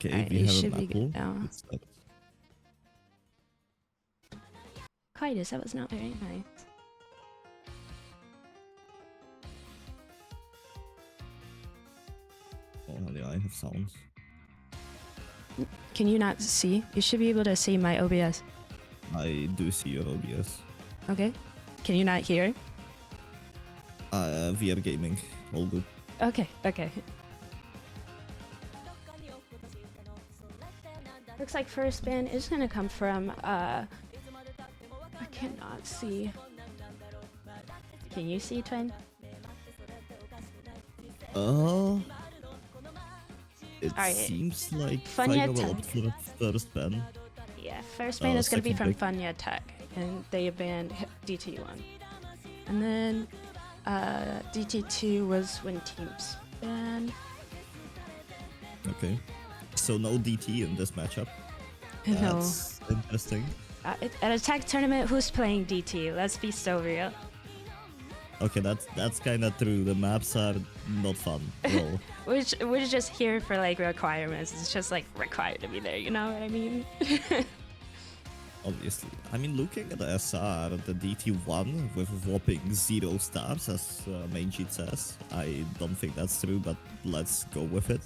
Okay, Alright, we you have should a be good apple. now. It's not- Quietus, that was not very nice. Oh, yeah, I have sounds. Can you not see? You should be able to see my OBS. I do see your OBS. Okay. Can you not hear? VR gaming. All good. Okay, okay. Looks like first spin is gonna come from, I cannot see. Can you see, Twin? It Alright. seems like Funyatech. Final will opt for the first ban. Yeah, first ban is gonna be second from pick. funyatech, and they banned DT1. And then DT2 was when teams banned. Okay. So no DT in this matchup. No. That's interesting. At a tech tournament, who's playing DT? Let's be so real. Okay, that's kind of true. The maps are not fun at all. We're just here for like requirements. It's just like required to be there. You know what I mean? Obviously. I mean, looking at the SR, the DT1 with whopping 0 stars, as main sheet says. I don't think that's true, but let's go with it.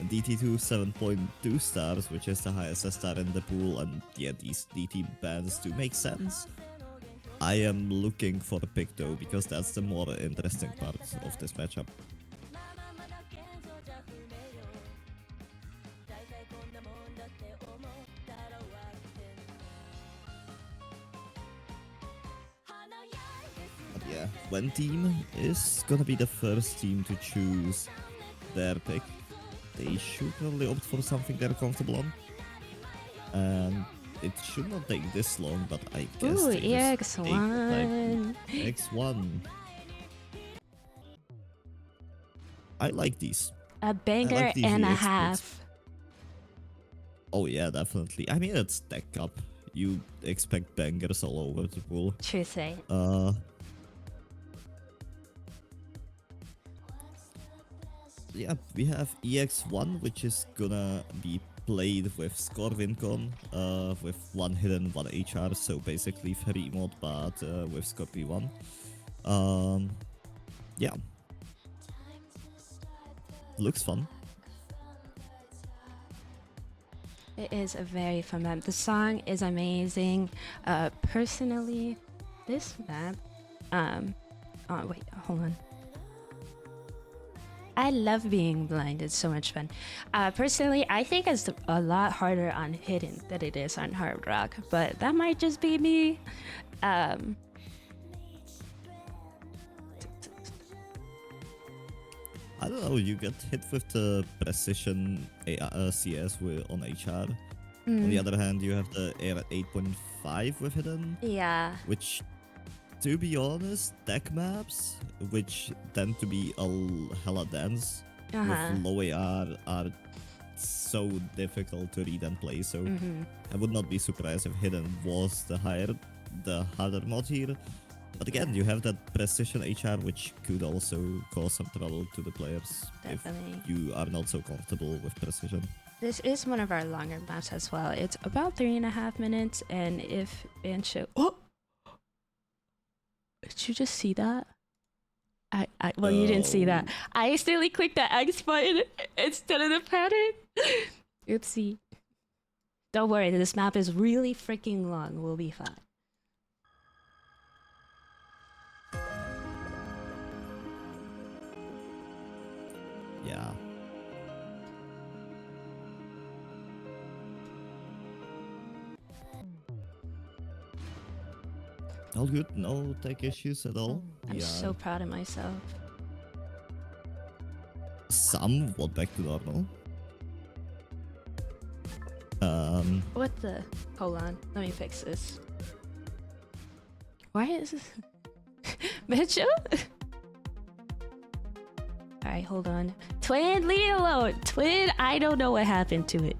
And DT2 7.2 stars, which is the highest star in the pool, and yeah, these DT bans do make sense. I am looking for a pick though, because that's the more interesting part of this matchup. But yeah, when team is gonna be the first team to choose their pick, they should probably opt for something they're comfortable on. And it should not take this long, but I guess Ooh, they just take the EX1. time. X1. I like these. A banger these and a EX half. Oh yeah, definitely. I mean, it's Tech Cup. You expect bangers all over the pool. True say. Yeah, we have EX1, which is gonna be played with Score Wincon, with 1 hidden, 1 HR, so basically very emote, but with Score P1. Yeah. Looks fun. It is a very fun map. The song is amazing. Personally, this map, oh wait, hold on. I love being blind. It's so much fun. Personally, I think it's a lot harder on hidden than it is on hard rock, but that might just be me. I don't know, you get hit with the precision CS on HR. On the other hand, you have the air at 8.5 with hidden. Yeah. Which, to be honest, tech maps, which tend to be hella dense, with low AR, are so difficult to read and play. So I would not be surprised if hidden was the harder mod here. But again, you have that precision HR, which could also cause some trouble to the players. Definitely. If you are not so comfortable with precision. This is one of our longer maps as well. It's about 3.5 minutes, and if Bancho... Oh! Did you just see that? Well, you didn't see that. I accidentally clicked the X button instead of the pattern. Oopsie. Don't worry, this map is really freaking long. We'll be fine. Yeah. All good, no tech issues at all. I'm so proud of myself. Somewhat back to normal. What the? Hold on, let me fix this. Why is this? Mitchell? Alright, hold on. Twin, leave it alone! Twin, I don't know what happened to it.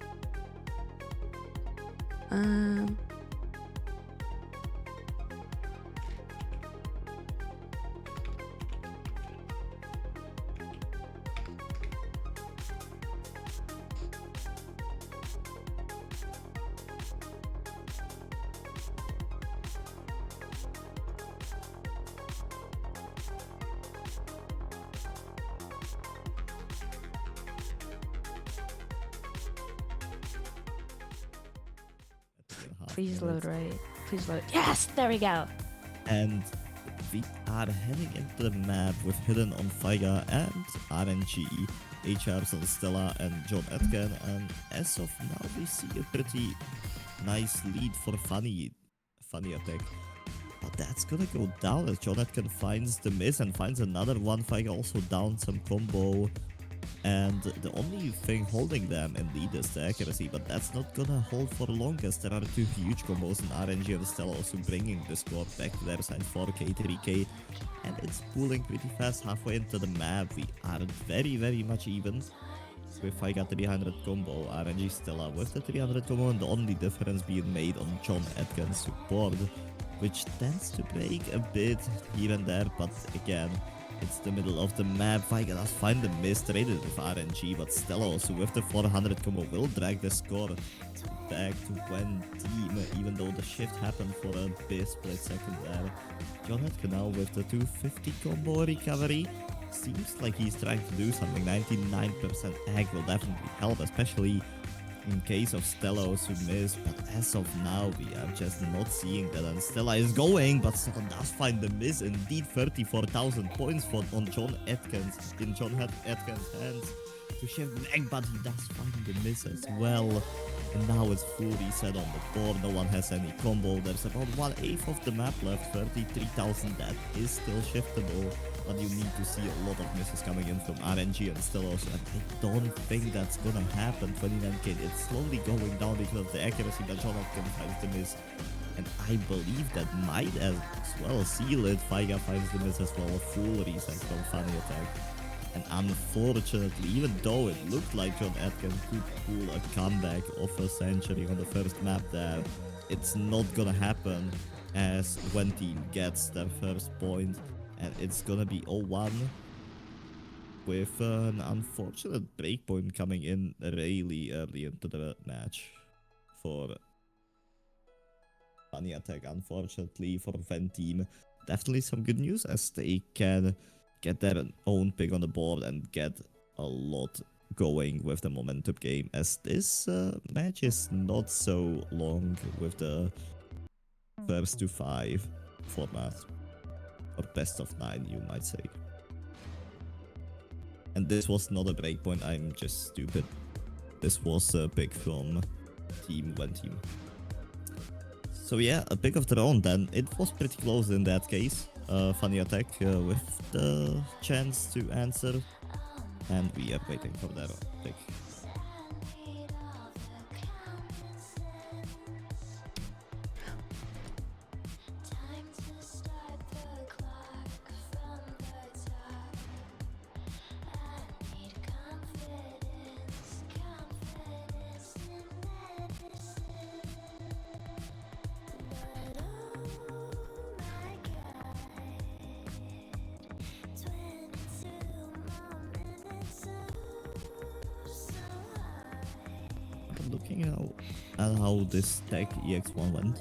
Please load minutes. right. Please load. Yes, there we go. And we are heading into the map with Hidden on Faiga and RNG, HRs on Stella and John Etken, and as of now we see a pretty nice lead for funyatech. But that's gonna go down as John Etken finds the miss and finds another one. Faiga also down some combo. And the only thing holding them in lead is the accuracy, but that's not gonna hold for long as there are two huge combos in RNG and Stella also bringing the score back to their side, 4k, 3k, and it's pulling pretty fast halfway into the map. We are very much even. With Faiga 300 combo, RNG Stella with the 300 combo, and the only difference being made on John Etken's support, which tends to break a bit here and there, but again, it's the middle of the map. Faiga does find the miss, traded with RNG, but Stella also with the 400 combo will drag the score back to one team, even though the shift happened for a bit split second there. John Etken now with the 250 combo recovery. Seems like he's trying to do something. 99% egg will definitely help, especially in case of Stella also miss, but as of now we are just not seeing that, and Stella is going, but Stella does find the miss. Indeed, 34,000 points on John Etken's hands to shift back, but he does find the miss as well. And now it's full reset on the board, no one has any combo. There's about 1/8 of the map left, 33,000, that is still shiftable. But you need to see a lot of misses coming in from RNG and still also, and I don't think that's gonna happen. 29k, it's slowly going down because of the accuracy, but John Etken finds the miss. And I believe that might as well seal it. Faiga finds the miss as well, a full reset from funyatech. And unfortunately, even though it looked like John Etken could pull a comeback of a century on the first map there, it's not gonna happen as when team gets their first point. And it's gonna be 0-1 with an unfortunate breakpoint coming in really early into the match for funyatech. Unfortunately for Ven team, definitely some good news as they can get their own pick on the board and get a lot going with the momentum game, as this match is not so long with the first to 5 format. Or best of 9, you might say. And this was not a breakpoint, I'm just stupid. This was a pick from Team team. So yeah, a pick of their own then. It was pretty close in that case. funyatech with the chance to answer. And we are waiting for their pick. Looking at how this tech EX1 went.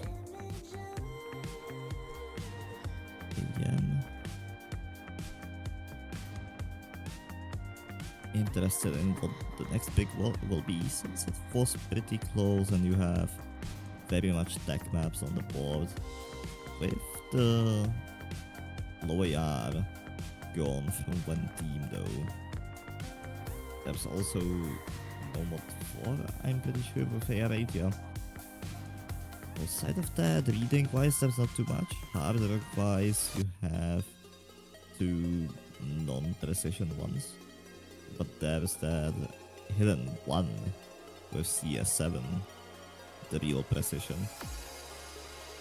Again. Interested in what the next pick will be, since it was pretty close and you have very much tech maps on the board. With the low AR gone from one team though. There's also mod 4, I'm pretty sure, with AR8, yeah. Outside of that, reading wise, there's not too much. Hard work wise, you have 2 non-precision ones. But there's that hidden one with CS7, the real precision.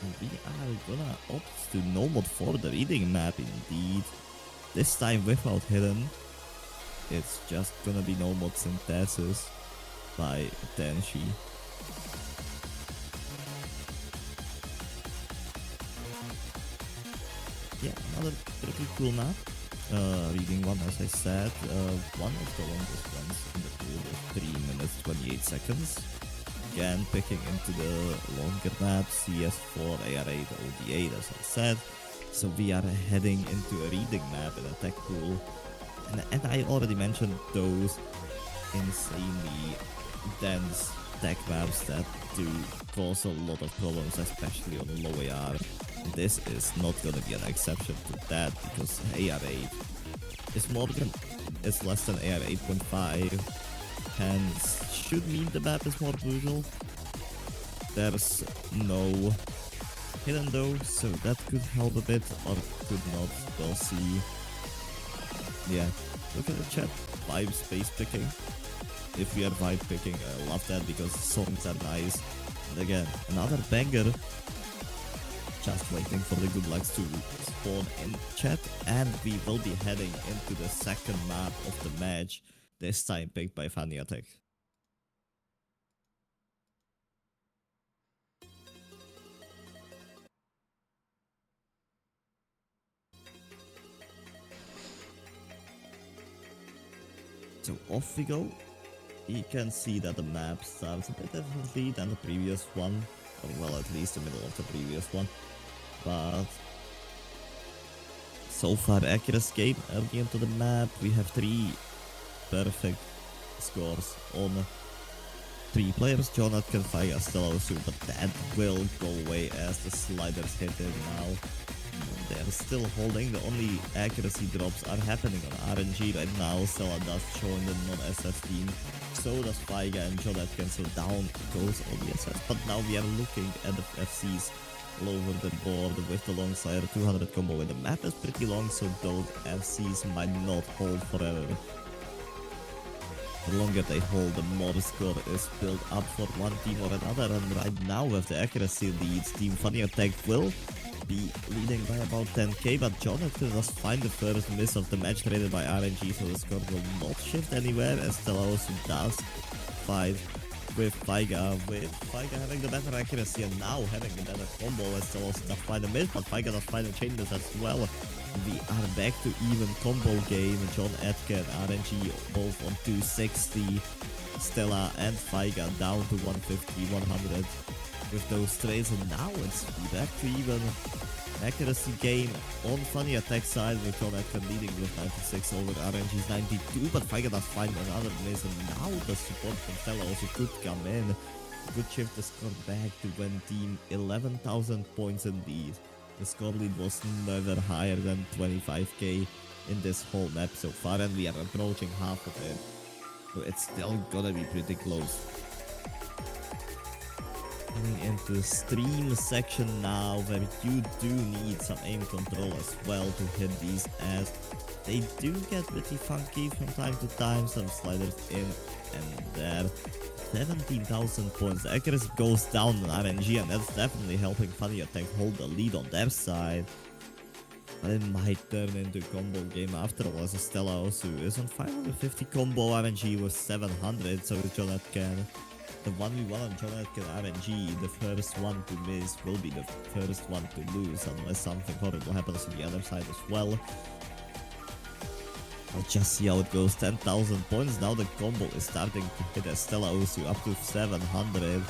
And we are gonna opt to no mod for the reading map indeed. This time without hidden. It's just gonna be no mod synthesis by Tenshi. Yeah, another pretty cool map. Reading one, as I said, one of the longest ones in the pool with 3 minutes 28 seconds. Again, picking into the longer map, CS4, AR8, OD8, as I said. So we are heading into a reading map in a tech pool. And I already mentioned those insanely dense tech maps that do cause a lot of problems, especially on low AR. This is not gonna be an exception to that because AR8 is more than it's less than AR 8.5, hence should mean the map is more brutal. There's no hidden though, so that could help a bit or could not. We'll see. Yeah, look at the chat. Vibe space picking. If we are vibe picking, I love that because songs are nice. And again, another banger. Just waiting for the good lucks to spawn in chat, and we will be heading into the second map of the match, this time picked by funyatech. So off we go. You can see that the map starts a bit differently than the previous one, or well, at least the middle of the previous one. But so far, accurate game early into the map. We have 3 perfect scores on 3 players. Jonathan, Faya, Stelosu, but that will go away as the sliders hit it now. They're still holding. The only accuracy drops are happening on RNG right now. Stella does show in the non-SS team. So does Faiga and John Atkins. So down goes all the SS. But now we are looking at the FCs all over the board with the long slider 200 combo. And the map is pretty long, so those FCs might not hold forever. The longer they hold, the more the score is built up for one team or another. And right now, with the accuracy leads, Team funyatech will be leading by about 10k, but Jonathan does find the first miss of the match created by RNG, so the score will not shift anywhere, as Stella also does fight with Faiga having the better accuracy and now having the better combo, as Stella also does find a miss, but Faiga does find a chain miss as well. We are back to even combo game. John Atkin, RNG both on 260, Stella and Faiga down to 150, 100 with those trades, and now it's back to even accuracy game on funyatech side with John Atkin leading with 96 over RNG's 92, but Faiga does find another miss, and now the support from Stella also could come in. Good shift the score back to win team 11,000 points in lead. The score lead was never higher than 25k in this whole map so far, and we are approaching half of it. So it's still gonna be pretty close. Coming into stream section now, where you do need some aim control as well to hit these, as they do get pretty funky from time to time. Some sliders in and there. 17,000 points. The accuracy goes down on RNG, and that's definitely helping funyatech hold the lead on their side. But it might turn into a combo game after all, as Stella also is on 550 combo, RNG was 700, so is John Atkin. The 1v1 on John Atkin RNG, the first one to miss will be the first one to lose, unless something horrible happens on the other side as well. I'll just see how it goes. 10,000 points. Now the combo is starting to hit as Stella Osu up to 700.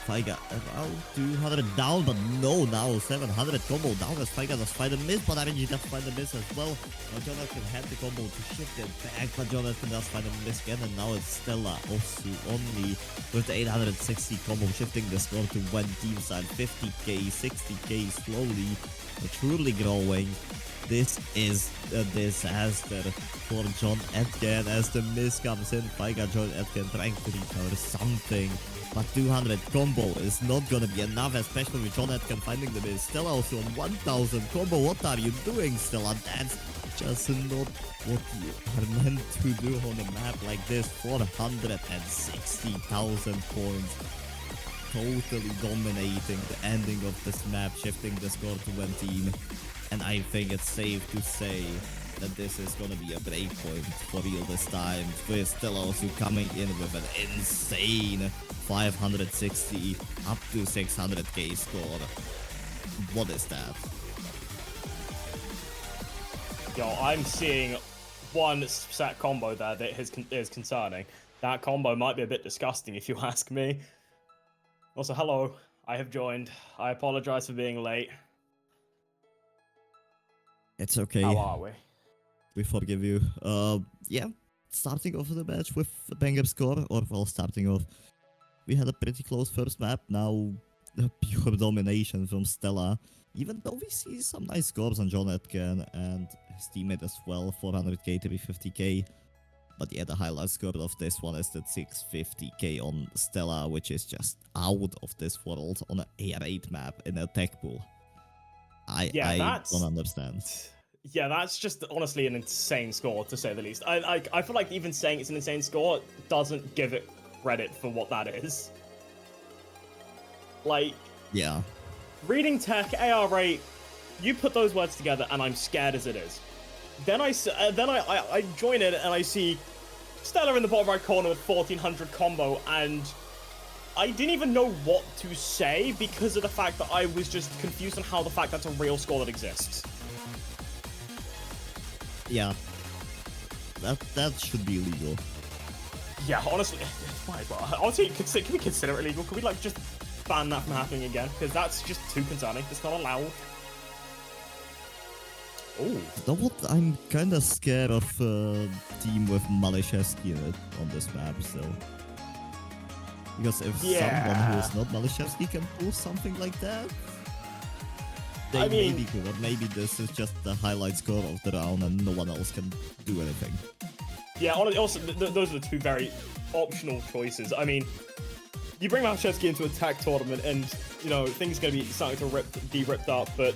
Faiga around 200 down, but no, now 700 combo down as Faiga does find a miss, but RNG does find a miss as well. Now Jonathan had the combo to shift it back, but Jonathan does find a miss again, and now it's Stella Osu only with the 860 combo, shifting the score to one team side. 50k, 60k slowly, but truly growing. This is a disaster for John Atkin as the miss comes in. Faiga John Atkin trying to recover something, but 200 combo is not gonna be enough, especially with John Atkin finding the miss. Stella also on 1000 combo. What are you doing, Stella? That's just not what you are meant to do on a map like this. 460,000 points. Totally dominating the ending of this map, shifting the score to one team. And I think it's safe to say that this is gonna be a breakpoint for real this time, with Stella also coming in with an insane 560 up to 600k score. What is that? Yo, I'm seeing one set combo there that is concerning. That combo might be a bit disgusting if you ask me. Also, hello, I have joined. I apologize for being late. It's okay. How are we? We forgive you. Yeah, starting off the match with a banger score, or well, starting off we had a pretty close first map. Now, a pure domination from Stella. Even though we see some nice scores on John Atkin and his teammate as well, 400k, 350k. But yeah, the highlight score of this one is that 650k on Stella, which is just out of this world on an AR8 map in a tech pool. I don't understand. Yeah, that's just honestly an insane score, to say the least. I feel like even saying it's an insane score doesn't give it credit for what that is. Like, yeah. Reading tech, AR8, you put those words together and I'm scared as it is. Then I join it and I see Stella in the bottom right corner with 1400 combo, and I didn't even know what to say because of the fact that I was just confused on how the fact that's a real score that exists. Yeah. That should be illegal. Yeah, honestly, honestly, can we consider it illegal? Can we like just ban that from happening again? Because that's just too concerning. It's not allowed. Oh. You know what? I'm kinda scared of team with Malishevsky in it on this map still. Because if someone who is not Malishevsky can pull something like that, they may be good, or maybe this is just the highlight score of the round and no one else can do anything. Yeah, also, those are the two very optional choices. I mean, you bring Malishevsky into a tech tournament and, you know, things are going to be starting to be ripped up, but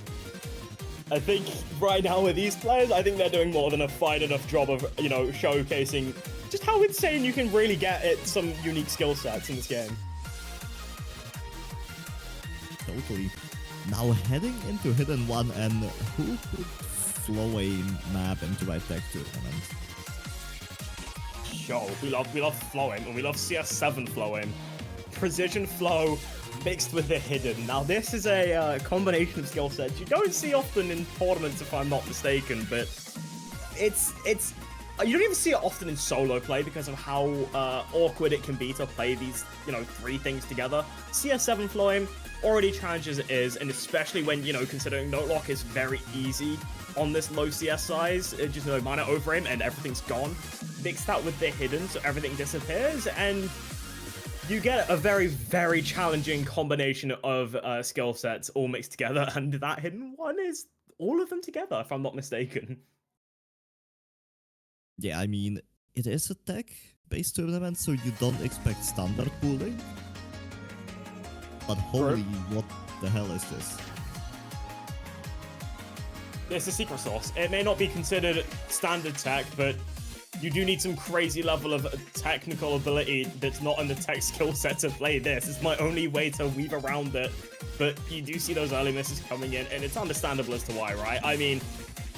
I think right now with these players, I think they're doing more than a fine enough job of, you know, showcasing just how insane you can really get at some unique skill sets in this game. Totally. Now heading into Hidden 1, and who put Floway map into my tech tournament? Yo, we love flowing, and we love CS7 flowing. Precision flow mixed with the hidden. Now this is a combination of skill sets you don't see often in tournaments, if I'm not mistaken, but it's you don't even see it often in solo play because of how awkward it can be to play these, you know, three things together. CS7 flowing already challenging as it is, and especially when, you know, considering note lock is very easy on this low CS size, just a minor overaim and everything's gone. Mix that with the hidden so everything disappears, and you get a very, very challenging combination of skill sets all mixed together, and that hidden one is all of them together, if I'm not mistaken. Yeah, I mean, it is a tech-based tournament, so you don't expect standard pooling. But holy, what the hell is this? It's a secret sauce. It may not be considered standard tech, but you do need some crazy level of technical ability that's not in the tech skill set to play this. It's my only way to weave around it. But you do see those early misses coming in, and it's understandable as to why, right? I mean,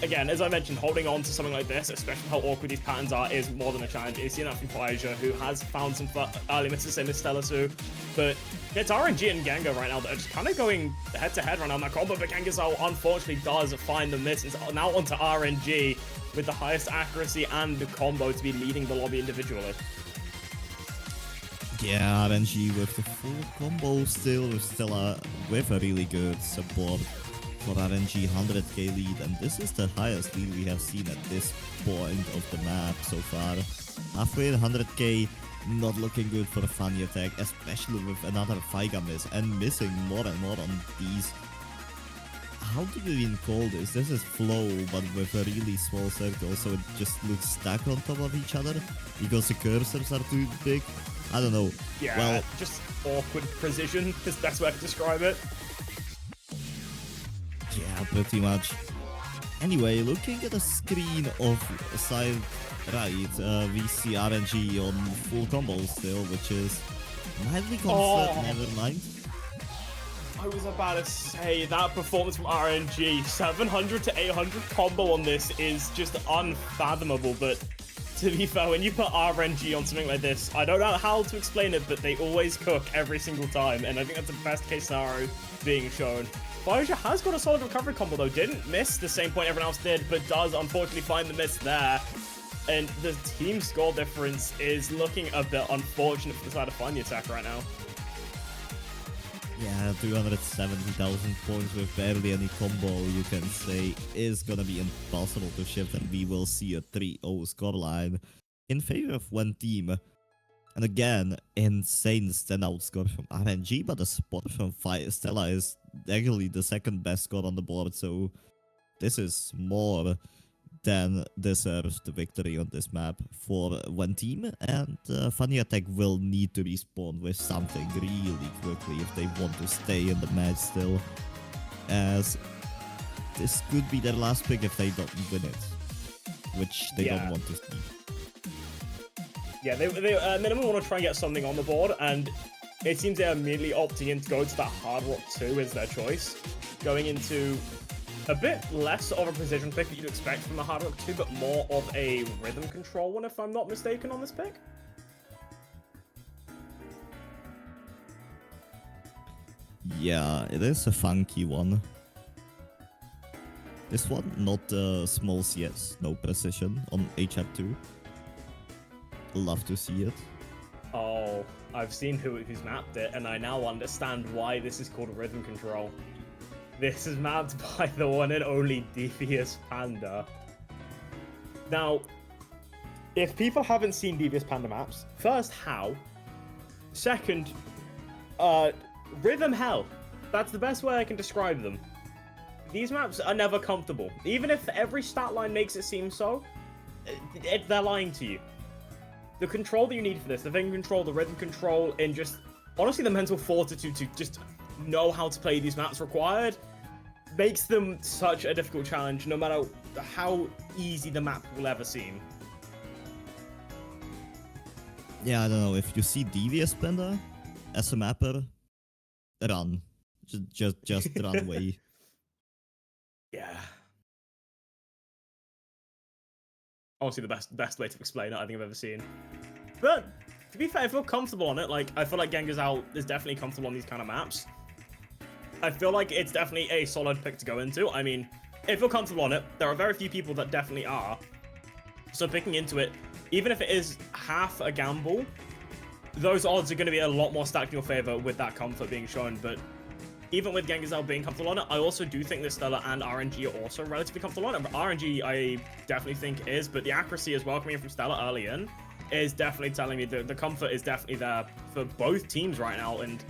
again, as I mentioned, holding on to something like this, especially how awkward these patterns are, is more than a challenge. You've seen that from Faija, who has found some early misses, same as Stellasu. But it's RNG and Gengar right now that are just kind of going head-to-head right now. And that combo, but Gengar unfortunately does find the miss. It's now onto RNG with the highest accuracy and the combo to be leading the lobby individually. Yeah, RNG with the full combo still with a really good support for RNG, 100k lead, and this is the highest lead we have seen at this point of the map so far. Halfway 100k, not looking good for funyatech, especially with another Faiga miss and missing more and more on these. How do you even call this? This is flow, but with a really small circle, so it just looks stacked on top of each other because the cursors are too big. I don't know. Yeah, well, just awkward precision is the best way to describe it. Yeah, pretty much. Anyway, looking at the screen of side right, we see RNG on full combo still, which is mildly concerned. Never mind. I was about to say, that performance from RNG, 700 to 800 combo on this is just unfathomable, but to be fair, when you put RNG on something like this, I don't know how to explain it, but they always cook every single time, and I think that's the best case scenario being shown. Faija has got a solid recovery combo though, didn't miss the same point everyone else did, but does unfortunately find the miss there. And the team score difference is looking a bit unfortunate for the side of funyatech right now. Yeah, 270,000 points with barely any combo, you can say, is gonna be impossible to shift, and we will see a 3-0 scoreline in favor of one team. And again, insane standout score from RNG, but the support from Stella is actually the second best score on the board, so this is more than deserves the victory on this map for one team, and funyatech will need to respawn with something really quickly if they want to stay in the match still, as this could be their last pick if they don't win it, which they don't want to see. Yeah, they minimum want to try and get something on the board, and it seems they're immediately opting in to go to that Hard Rock 2 as their choice, going into a bit less of a precision pick that you'd expect from the Hard Rock 2, but more of a rhythm control one, if I'm not mistaken, on this pick. Yeah, it is a funky one. This one, not small CS, no precision on HF2. Love to see it. Oh, I've seen who's mapped it, and I now understand why this is called rhythm control. This is mapped by the one and only Devious Panda. Now, if people haven't seen Devious Panda maps, first, how? Second, rhythm hell. That's the best way I can describe them. These maps are never comfortable. Even if every stat line makes it seem so, they're lying to you. The control that you need for this, the vision control, the rhythm control, and just, honestly, the mental fortitude to just know how to play these maps required, makes them such a difficult challenge, no matter how easy the map will ever seem. Yeah, I don't know, if you see Devious Panda as a mapper, run. Just run away. Yeah. Honestly, the best way to explain it I think I've ever seen. But, to be fair, I feel comfortable on it. Like, I feel like Gengazal is definitely comfortable on these kind of maps. I feel like it's definitely a solid pick to go into. I mean, I feel comfortable on it. There are very few people that definitely are. So picking into it, even if it is half a gamble, those odds are going to be a lot more stacked in your favor with that comfort being shown. But even with Gengazal being comfortable on it, I also do think that Stella and RNG are also relatively comfortable on it. But RNG, I definitely think is, but the accuracy as well coming in from Stella early in is definitely telling me that the comfort is definitely there for both teams right now. And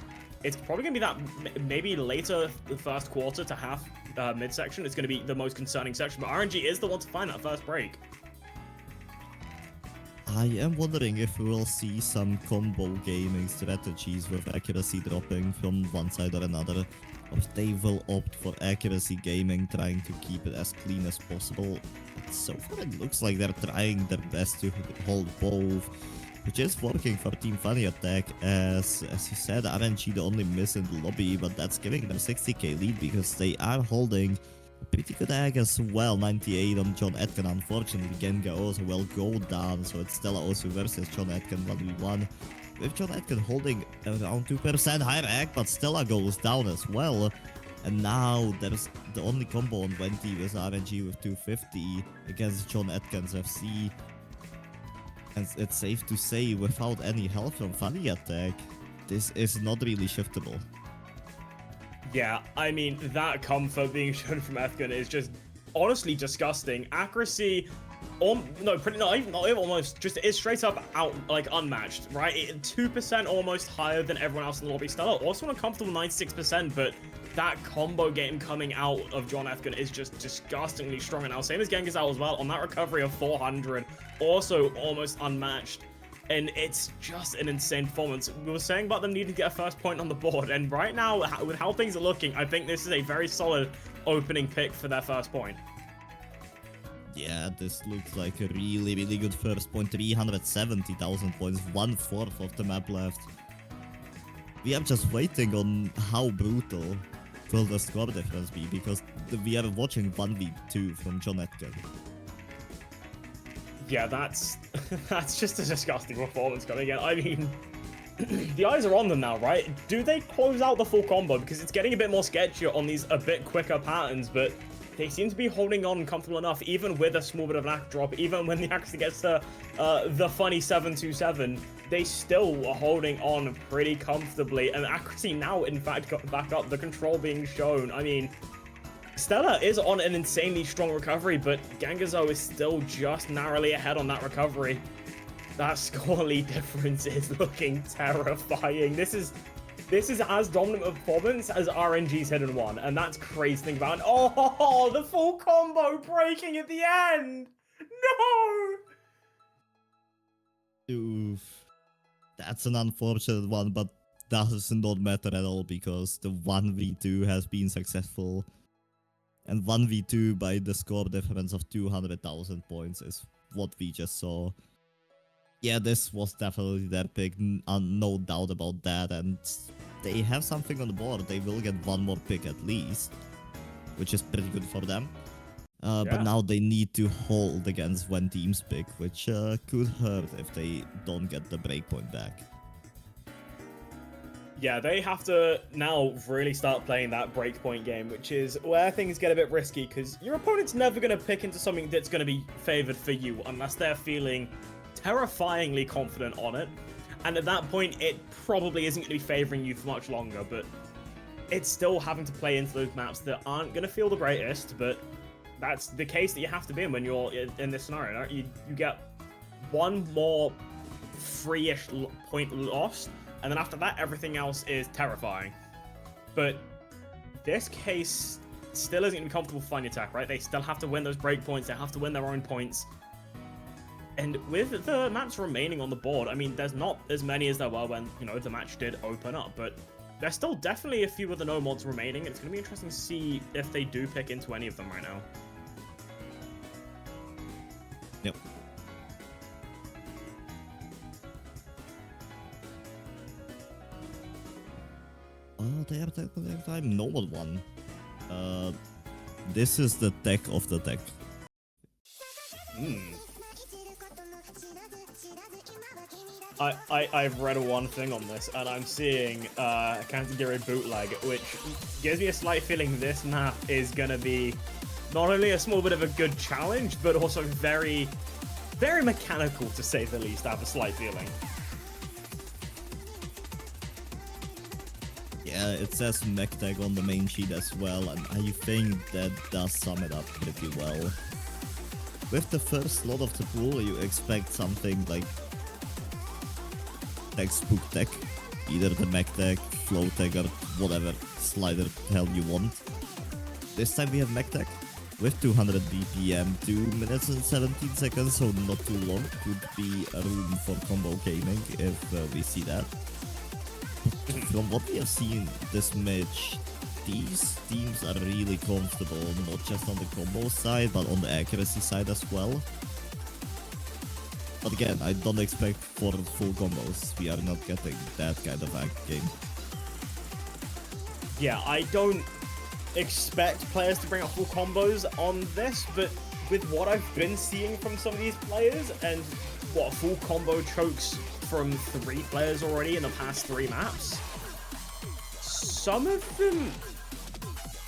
it's probably going to be that maybe later the first quarter to half midsection. It's going to be the most concerning section. But RNG is the one to find that first break. I am wondering if we will see some combo gaming strategies with accuracy dropping from one side or another, or if they will opt for accuracy gaming, trying to keep it as clean as possible. But so far it looks like they're trying their best to hold both, which is working for Team funyatech, as you said, RNG the only miss in the lobby, but that's giving them 60k lead because they are holding pretty good egg as well. 98 on John Etkin. Unfortunately, Genga also will go down, so it's Stella also versus John Etkin 1v1. With John Etkin holding around 2% higher egg, but Stella goes down as well. And now there's the only combo on 20 with RNG with 250 against John Etkin's FC. And it's safe to say, without any help from funyatech, this is not really shiftable. Yeah, I mean, that comfort being shown from Ethkin is just honestly disgusting. Accuracy, not even almost, just is straight up out, like, unmatched, right? 2% almost higher than everyone else in the lobby. Stella also on a comfortable 96%, but that combo game coming out of John Ethkin is just disgustingly strong. And now, same as Gengazal as well, on that recovery of 400, also almost unmatched. And it's just an insane performance. We were saying about them needing to get a first point on the board, and right now, with how things are looking, I think this is a very solid opening pick for their first point. Yeah, this looks like a really, really good first point. 370,000 points, 1/4 of the map left. We are just waiting on how brutal will the score difference be, because we are watching 1v2 from John Etkin. Yeah, that's just a disgusting performance coming in. I mean, the eyes are on them now, right? Do they close out the full combo? Because it's getting a bit more sketchier on these a bit quicker patterns, but they seem to be holding on comfortable enough, even with a small bit of an act drop, even when the accuracy gets to the funny 727, they still are holding on pretty comfortably, and accuracy now, in fact, got back up, the control being shown. I mean, Stella is on an insanely strong recovery, but Gengazal is still just narrowly ahead on that recovery. That score lead difference is looking terrifying. This is as dominant a performance as RNG's Hidden One, and that's crazy to think about. Oh, the full combo breaking at the end! No! Oof. That's an unfortunate one, but does not matter at all because the 1v2 has been successful. And 1v2 by the score difference of 200,000 points is what we just saw. Yeah, this was definitely their pick, no doubt about that, and they have something on the board. They will get one more pick at least, which is pretty good for them. But now they need to hold against when teams pick, which could hurt if they don't get the breakpoint back. Yeah, they have to now really start playing that breakpoint game, which is where things get a bit risky, because your opponent's never going to pick into something that's going to be favored for you unless they're feeling terrifyingly confident on it. And at that point, it probably isn't going to be favoring you for much longer, but it's still having to play into those maps that aren't going to feel the greatest, but that's the case that you have to be in when you're in this scenario. Right? You get one more free-ish point lost, and then after that, everything else is terrifying. But this case still isn't going to be comfortable for funyatech, right? They still have to win those breakpoints. They have to win their own points. And with the maps remaining on the board, I mean, there's not as many as there were when, you know, the match did open up, but there's still definitely a few of the no mods remaining. It's going to be interesting to see if they do pick into any of them right now. Yep. They have time. No mod one. This is the tech of the tech. I've read one thing on this, and I'm seeing a Kantagiri bootleg, which gives me a slight feeling this map is gonna be not only a small bit of a good challenge, but also very, very mechanical, to say the least. I have a slight feeling. Yeah, it says mech tag on the main sheet as well, and I think that does sum it up pretty well. With the first slot of the pool, you expect something like textbook tech, either the mech tech, flow tech, or whatever slider hell you want. This time we have mech tech with 200 BPM, 2 minutes and 17 seconds, so not too long. Could be a room for combo gaming if we see that. From what we have seen this match, these teams are really comfortable, not just on the combo side, but on the accuracy side as well. But again, I don't expect for full combos. We are not getting that kind of game. Yeah, I don't expect players to bring out full combos on this, but with what I've been seeing from some of these players, and what full combo chokes from 3 players already in the past 3 maps, some of them,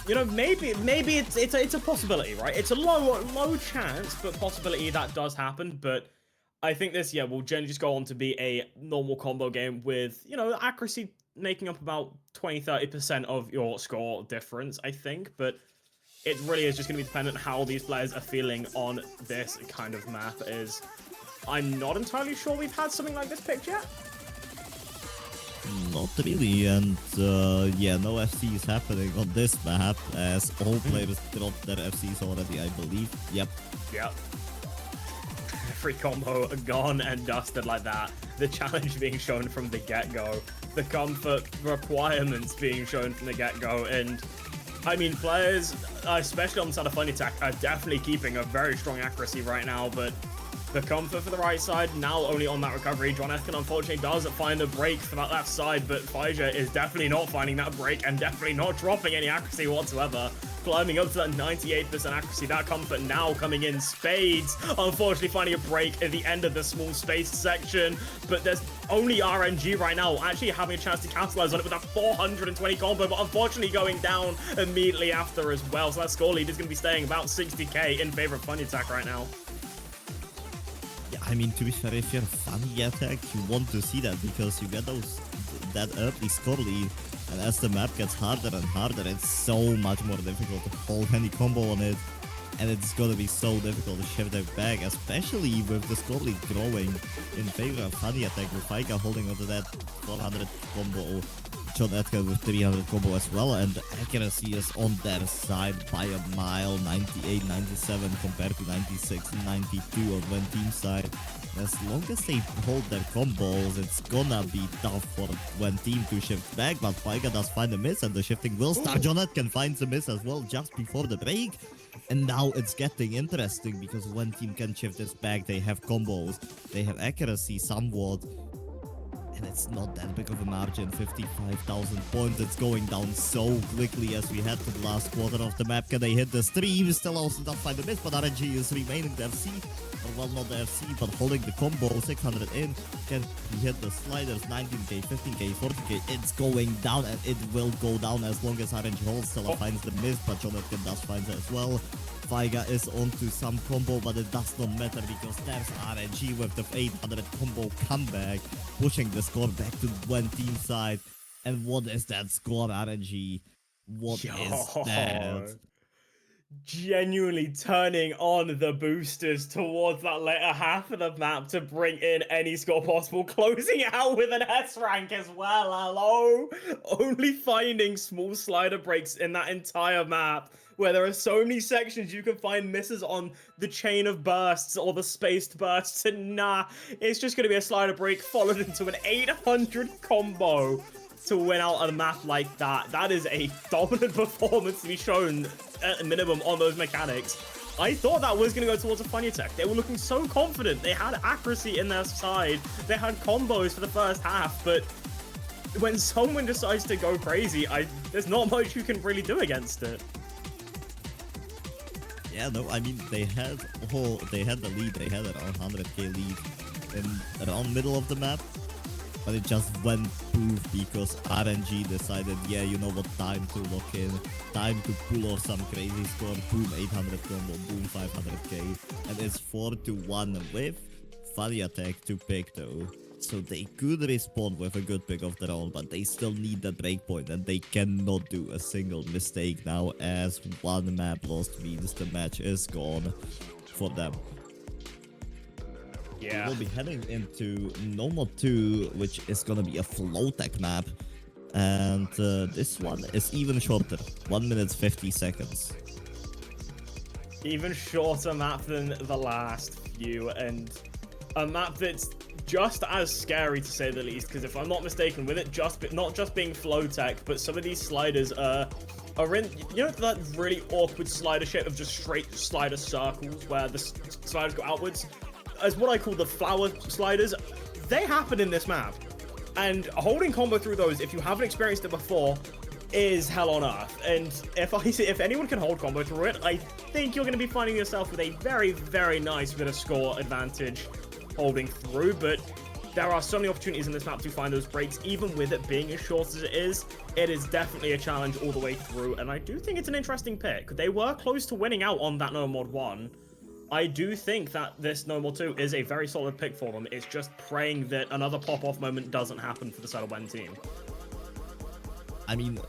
you know, maybe it's a possibility, right? It's a low chance, but possibility that does happen. But I think this, yeah, will generally just go on to be a normal combo game with, you know, accuracy making up about 20-30% of your score difference, I think. But it really is just going to be dependent on how these players are feeling on this kind of map. I'm not entirely sure we've had something like this picked yet. Not really, and yeah, no FC is happening on this map, as all players dropped their FCs already, I believe. Yep. Every combo gone and dusted like that. The challenge being shown from the get-go. The comfort requirements being shown from the get-go. And, I mean, players, especially on the side of funyatech, are definitely keeping a very strong accuracy right now, but the comfort for the right side, now only on that recovery. John Eskin unfortunately does find a break for that left side, but Pfizer is definitely not finding that break and definitely not dropping any accuracy whatsoever. Climbing up to that 98% accuracy. That comfort now coming in spades. Unfortunately finding a break at the end of the small space section, but there's only RNG right now actually having a chance to capitalize on it with that 420 combo, but unfortunately going down immediately after as well. So that score lead is going to be staying about 60k in favor of funyatech right now. I mean, to be fair, if you're funyatech, you want to see that because you get that early score lead, and as the map gets harder and harder, it's so much more difficult to hold any combo on it. and it's gonna be so difficult to shift it back, especially with the score lead growing in favor of funyatech, with Faiga holding onto that 400 combo, John Edgar with 300 combo as well, and the accuracy is on their side by a mile, 98, 97 compared to 96, 92 on one team side. As long as they hold their combos, it's gonna be tough for one team to shift back, but Faiga does find a miss, and the shifting will start. John Edgar finds a miss as well just before the break. And now it's getting interesting, because one team can shift this back, they have combos, they have accuracy somewhat, and it's not that big of a margin, 55,000 points. It's going down so quickly as we head to the last quarter of the map. Can they hit the stream? Still also not find the miss, but RNG is remaining the FC. Or well, not the FC, but holding the combo, 600 in. Can he hit the sliders? 19k, 15k, 40k. It's going down, and it will go down as long as RNG holds. Stella finds the miss, but Jonathan does find it as well. Faiga is onto some combo, but it does not matter, because there's RNG with the 800 combo comeback, pushing the score back to one team side. And what is that score, RNG? What is that? Genuinely turning on the boosters towards that later half of the map to bring in any score possible, closing it out with an S rank as well. Hello, only finding small slider breaks in that entire map, where there are so many sections you can find misses on the chain of bursts or the spaced bursts, and nah, it's just going to be a slider break followed into an 800 combo to win out a map like that. That is a dominant performance to be shown at a minimum on those mechanics. I thought that was going to go towards a funyatech. They were looking so confident. They had accuracy in their side. They had combos for the first half, but when someone decides to go crazy, there's not much you can really do against it. Yeah, no, I mean, they had the lead. They had around 100k lead in around middle of the map. But it just went poof because RNG decided, yeah, you know what, time to lock in, time to pull off some crazy score, boom, 800 combo, boom, 500k, and it's 4-1 with funyatech to pick though. So they could respond with a good pick of their own, but they still need that breakpoint, and they cannot do a single mistake now, as one map lost means the match is gone for them. Yeah. We'll be heading into Normal 2, which is gonna be a flow-tech map. And this one is even shorter, 1 minute 50 seconds. Even shorter map than the last few, and a map that's just as scary to say the least, because if I'm not mistaken, with it not just being flow tech, but some of these sliders are in, you know, that really awkward slider shape of just straight slider circles where the sliders go outwards? As what I call the flower sliders, they happen in this map. And holding combo through those, if you haven't experienced it before, is hell on earth. And if anyone can hold combo through it, I think you're going to be finding yourself with a very, very nice bit of score advantage holding through. But there are so many opportunities in this map to find those breaks, even with it being as short as it is definitely a challenge all the way through. And I do think it's an interesting pick. They were close to winning out on that No Mod 1. I do think that this No More 2 is a very solid pick for them. It's just praying that another pop-off moment doesn't happen for the Saddlewen team. I mean,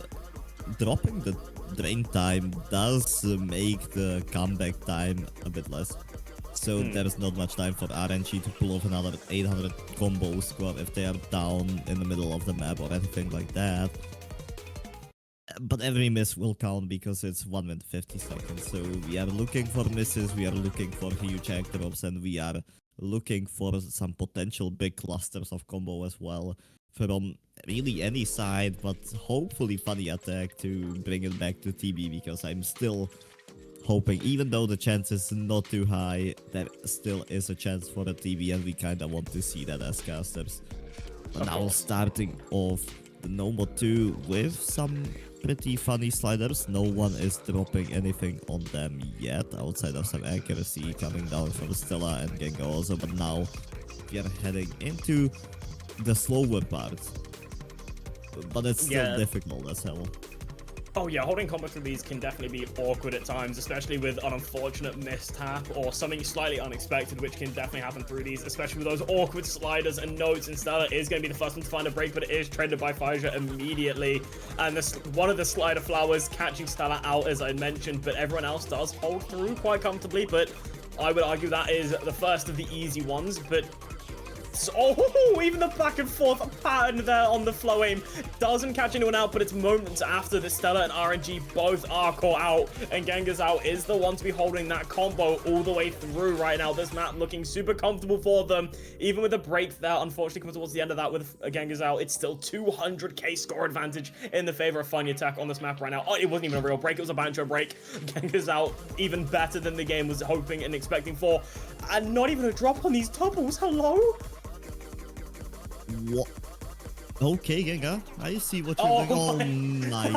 dropping the drain time does make the comeback time a bit less. So there's not much time for RNG to pull off another 800 combo squad if they are down in the middle of the map or anything like that. But every miss will count because it's 1 minute 50 seconds. So we are looking for misses, we are looking for huge egg drops, and we are looking for some potential big clusters of combo as well from really any side, but hopefully funyatech to bring it back to TB, because I'm still hoping, even though the chance is not too high, there still is a chance for a TB, and we kinda want to see that as casters. But now starting off the No Mod 2 with some pretty funny sliders. No one is dropping anything on them yet, outside of some accuracy coming down from Stella and Gengar also. But now we are heading into the slower part. But it's still difficult as hell. Oh yeah, holding combos for these can definitely be awkward at times, especially with an unfortunate mistap or something slightly unexpected, which can definitely happen through these, especially with those awkward sliders and notes. And Lela is going to be the first one to find a break, but it is trended by Faja immediately. And this one of the slider flowers catching Lela out, as I mentioned, but everyone else does hold through quite comfortably. But I would argue that is the first of the easy ones, but oh, even the back and forth pattern there on the flow aim doesn't catch anyone out, but it's moments after the Lela and RNG both are caught out, and Gengazao is the one to be holding that combo all the way through right now. This map looking super comfortable for them, even with a break there. Unfortunately, coming towards the end of that with Gengazao, it's still 200k score advantage in the favor of funyatech on this map right now. Oh, it wasn't even a real break, it was a banjo break. Gengazao even better than the game was hoping and expecting for, and not even a drop on these doubles. Hello? What? Okay, Genga, I see what you're doing. Oh my.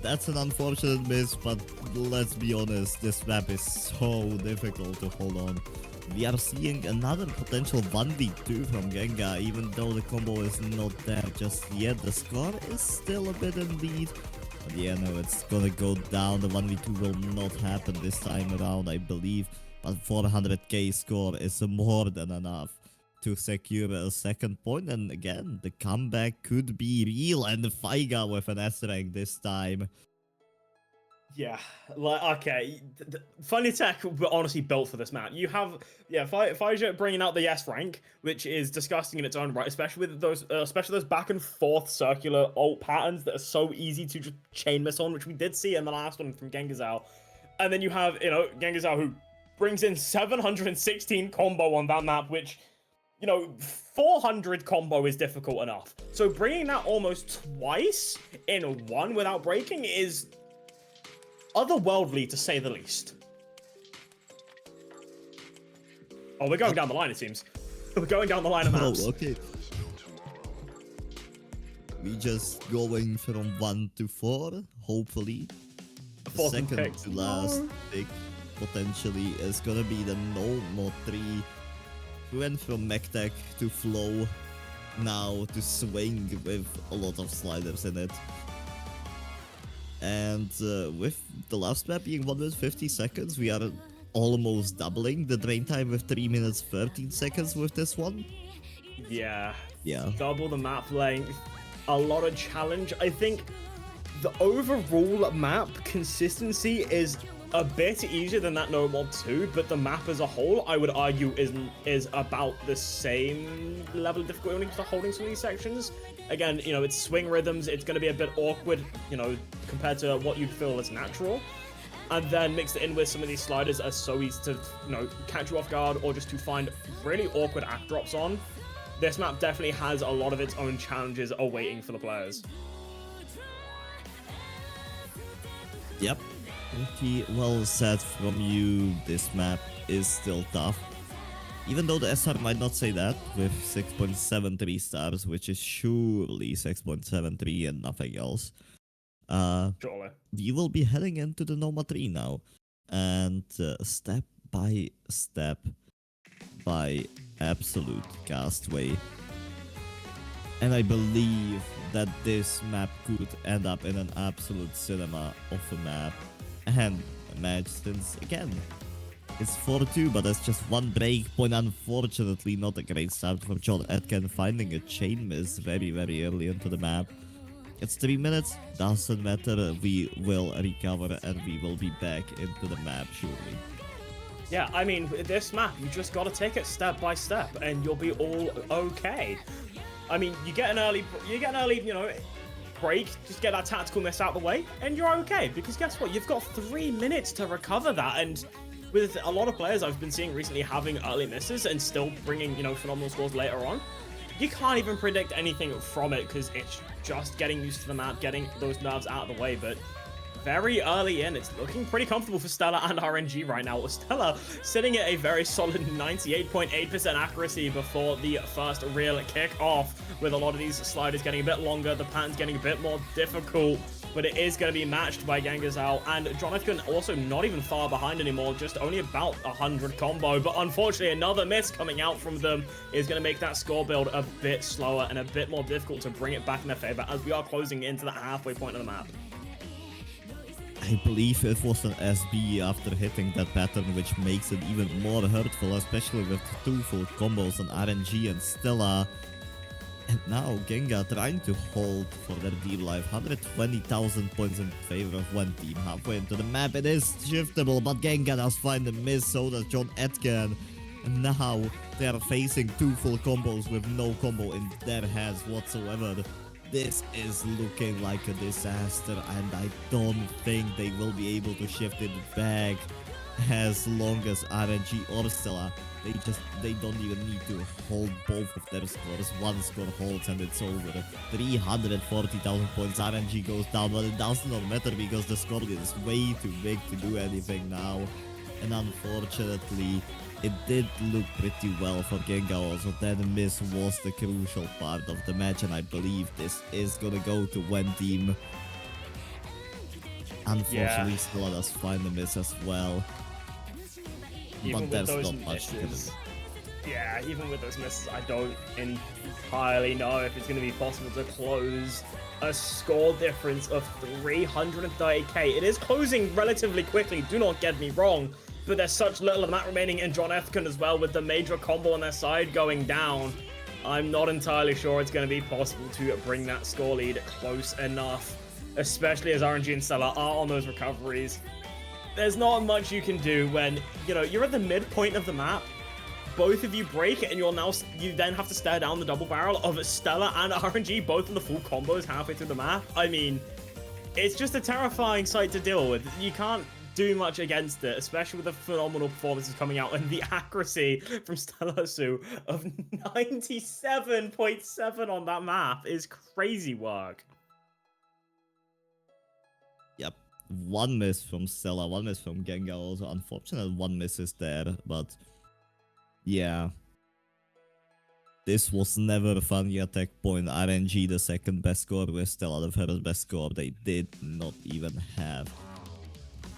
That's an unfortunate miss, but let's be honest, this map is so difficult to hold on. We are seeing another potential 1v2 from Genga, even though the combo is not there just yet. The score is still a bit in lead. But yeah, no, it's gonna go down. The 1v2 will not happen this time around, I believe. But 400k score is more than enough to secure a second point. And again, the comeback could be real. And Faiga with an S rank this time. Yeah, like, okay. funyatech were honestly built for this map. You have, yeah, Faja bringing out the S rank, which is disgusting in its own right, especially with those back and forth circular ult patterns that are so easy to just chain miss on, which we did see in the last one from Gengazao. And then you have, you know, Gengazao who brings in 716 combo on that map, which, you know, 400 combo is difficult enough. So bringing that almost twice in one without breaking is otherworldly, to say the least. Oh, we're going down the line, it seems. We're going down the line of maps. Oh, okay. We just going from 1 to 4, hopefully. The second to last pick potentially is gonna be the normal 3. We went from MechTech to Flow, now to Swing with a lot of sliders in it. And with the last map being 1 minute 50 seconds, we are almost doubling the drain time with 3 minutes 13 seconds with this one. Yeah. Yeah. Double the map length. A lot of challenge. I think the overall map consistency is a bit easier than that No Mod 2, but the map as a whole, I would argue, is about the same level of difficulty when it comes to holding some of these sections. Again, you know, it's swing rhythms, it's going to be a bit awkward, you know, compared to what you'd feel is natural. And then mix it in with some of these sliders are so easy to, you know, catch you off guard or just to find really awkward act drops on. This map definitely has a lot of its own challenges awaiting for the players. Yep. Pretty well said from you. This map is still tough. Even though the SR might not say that, with 6.73 stars, which is surely 6.73 and nothing else. Surely. We will be heading into the Noma 3 now. And step by step, by absolute castway. And I believe that this map could end up in an absolute cinema of a map and a match, since again, it's 4-2, but that's just one break point. Unfortunately, not a great start from John Atkin, finding a chain miss very, very early into the map. It's 3 minutes, doesn't matter, we will recover and we will be back into the map surely. Yeah, I mean, this map, you just gotta take it step by step and you'll be all okay. I mean, you get an early, you know, break, just get that tactical miss out of the way, and you're okay. Because guess what? You've got 3 minutes to recover that, and with a lot of players I've been seeing recently having early misses and still bringing, you know, phenomenal scores later on, you can't even predict anything from it because it's just getting used to the map, getting those nerves out of the way. But very early in, it's looking pretty comfortable for Lela and RNG right now. Lela sitting at a very solid 98.8% accuracy before the first real kick off, with a lot of these sliders getting a bit longer, the patterns getting a bit more difficult. but it is going to be matched by Gengazal, and Jonathan also not even far behind anymore, just only about 100 combo, but unfortunately another miss coming out from them is going to make that score build a bit slower and a bit more difficult to bring it back in their favor as we are closing into the halfway point of the map. I believe it was an SB after hitting that pattern, which makes it even more hurtful, especially with two full combos on RNG and Stella. And now Genga trying to hold for their deep life. 120,000 points in favor of one team. Halfway into the map, it is shiftable, but Genga does find a miss, so does John Etkin. And now they are facing two full combos with no combo in their heads whatsoever. This is looking like a disaster, and I don't think they will be able to shift it back as long as RNG or Stella. They don't even need to hold both of their scores. One score holds and it's over. 340,000 points. RNG goes down, but it does not matter because the score is way too big to do anything now. And unfortunately, it did look pretty well for Genga also. That miss was the crucial part of the match, and I believe this is gonna go to one team. Unfortunately, Stella does find the miss as well. Even but there's with those not much misses, yeah, even with those misses, I don't entirely know if it's going to be possible to close a score difference of 330k. It is closing relatively quickly, do not get me wrong, but there's such little of that remaining in John Ethkin as well, with the major combo on their side going down. I'm not entirely sure it's going to be possible to bring that score lead close enough, especially as RNG and Stella are on those recoveries. There's not much you can do when, you know, you're at the midpoint of the map, both of you break, and you then have to stare down the double barrel of Stella and RNG, both in the full combos halfway through the map. I mean, it's just a terrifying sight to deal with. You can't do much against it, especially with the phenomenal performances coming out and the accuracy from Stella Sue of 97.7 on that map is crazy work. Yep. One miss from Stella, one miss from Genga also. Unfortunate one miss is there, but yeah. This was never a funyatech point. RNG the second best score with Stella the first best score. They did not even have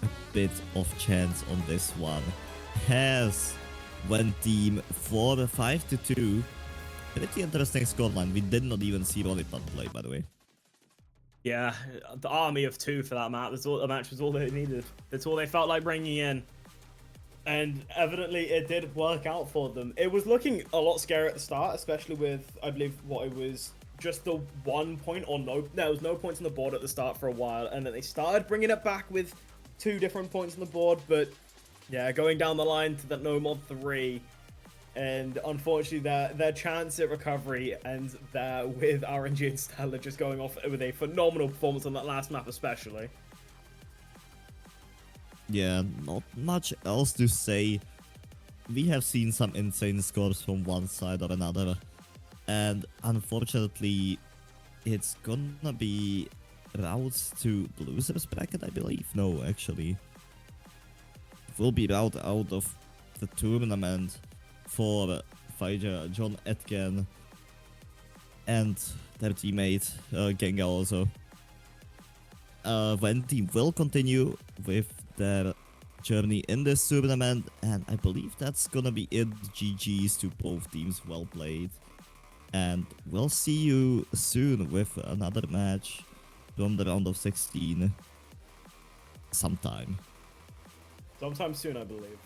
a bit of chance on this one. Has one team 4-5-2. Pretty interesting scoreline. We did not even see Rollipan play, by the way. Yeah, the army of two for that map. That's all. The match was all they needed. That's all they felt like bringing in, and evidently it did work out for them. It was looking a lot scary at the start, especially with, I believe, what it was just the 1 point or no. There was no points on the board at the start for a while, and then they started bringing it back with 2 different points on the board. But yeah, going down the line to that no mod 3. And unfortunately, their chance at recovery ends there with RNG and Stella just going off with a phenomenal performance on that last map especially. Yeah, not much else to say. We have seen some insane scores from one side or another. And unfortunately, it's gonna be routes to losers bracket, I believe. No, actually. It will be route out of the tournament for fighter John Etkin and their teammate Genga also. One team will continue with their journey in this tournament, and I believe that's gonna be it. GG's to both teams, well played. And we'll see you soon with another match from the round of 16 sometime. Sometime soon, I believe.